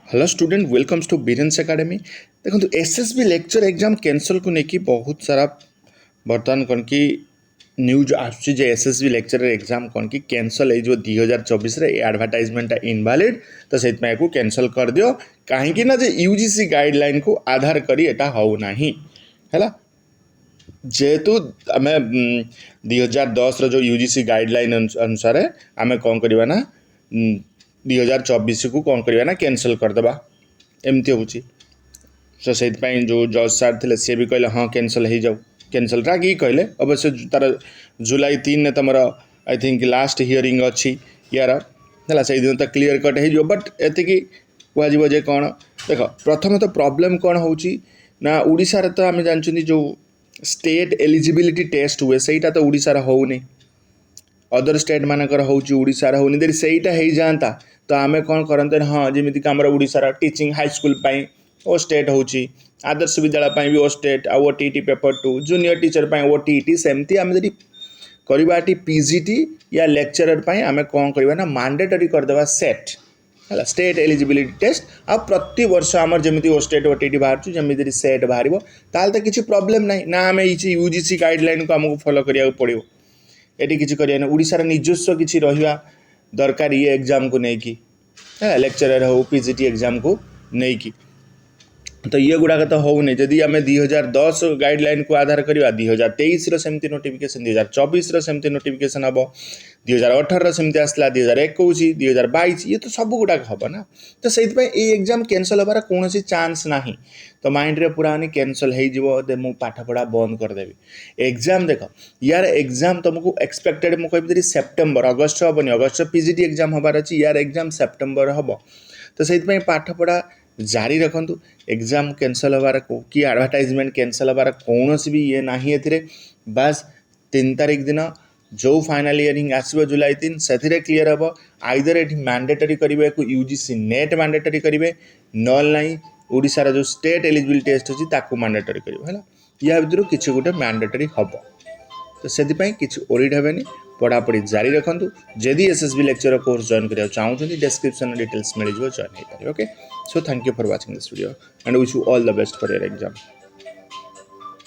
Hello student welcomes to Biren's academy. देखो SSB lecture exam cancel को लेकिन बहुत सारा बर्तमान कौन कि न्यूज आसुची जे एसएसबी लेक्चर एग्जाम कौन कि कैंसल हो 2024 रे एडवर्टाइजमेंट इनवैलिड तो से कैंसल कर दियो कहीं ना जे यूजीसी गाइडलाइन को आधार करी एटा हो नाही हैला जेहेतु आम 2010 जो यूजीसी गाइडलाइन अनुसार आम कौन करवा ना 2024 को कौन करवा ना कैंसल करदे एमती हूँ तो से जो जज सार थे सी भी कहले हाँ कैंसल हो जाऊ कैंसल रागी कहले अवश्य तार जुलाई 3 ने तुम आई थिंक लास्ट हियरिंग अच्छी यार है से दिन तो क्लीयर कट हो बट एति कहुए कौन देख प्रथम तो प्रोब्लेम कौन हो ना उड़ीसा तो आम जानते जो स्टेट एलिजिबिलिटी टेस्ट हुए सहीटा तो उड़ीसार होनी अदर स्टेट मानकर होड़ीसार होनी यदि सहीटा हो जाता तो आम कौन करते हाँ जमीक आम उड़ीसार टीचिंग हाई स्कूल ओ स्टेट हो आदर्श विद्यालय भी ओ स्टेट आ OTET paper 2 junior teacher OTET सेमती आम जब करवा पीजीटी या लेक्चरर आम कौन करवा ना मैंडेटरी करदे सेट है स्टेट एलिजिबिलिटी टेस्ट आ प्रति वर्ष आमर जमी ओ स्टेट ओटीटी बाहर जमी सेट बाहर ताल तो किसी प्रोब्लेम ना ना आम यूजीसी गाइडलाइन को आमको फॉलो करिया पड़ो ये किसी कर ओडिशार निजस्व किसी रहा दरकार ये एग्जाम को लेकिन है लेक्चरर हो पीजीटी एग्जाम को लेकिन तो ये गुड़ाक तो होनी जदि आम 2010 गाइडलाइन को आधार करवा 2023 सेमती नोटिफिकेशन 2024 सेमती नोटिफिकेशन हम 2018 सेमती आसला 2021 2022 ये तो सब गुड़ाक हम ना तो से एग्जाम कैंसल होबार कौन चांस ना तो माइंड रे पूरा कैंसल हो मु पाठ पढ़ा बंद करदेवी एग्जाम देख यार एग्जाम तुमको एक्सपेक्टेड मुझे कहबी सेप्टेम्बर अगस्ट हेनी अगस्ट पीजीटी एग्जाम हबार अच्छी यार एग्जाम सेप्टेम्बर हम तो से पाठ पढ़ा जारी रखु एग्जाम कैंसल होबार कि एडवर्टाइजमेंट कैंसल होबार कौन भी ये ना ए बास 3 तारिख दिन जो फाइनल इयरिंग आसो जुलाई 3 से क्लीयर हम आइदर ये मैंडेटरी करेंगे यूजीसी नेट मैंडेटरी करेंगे नल ना ओडिशार जो स्टेट एलिजिबिलिटी टेस्ट अच्छी मैंडेटरी करेंगे या भर किसी गोटे मैंडेटरी हम तो से किसी ओरिड हेनी पढ़ापढ़ी जारी रखु जदि एसएसबी लेक्चर कोर्स जॉइन करा चाहते डिस्क्रिप्शन डिटेल्स मिल जॉइन हो पारे okay so thank you for watching this video and wish you all the best for your exam.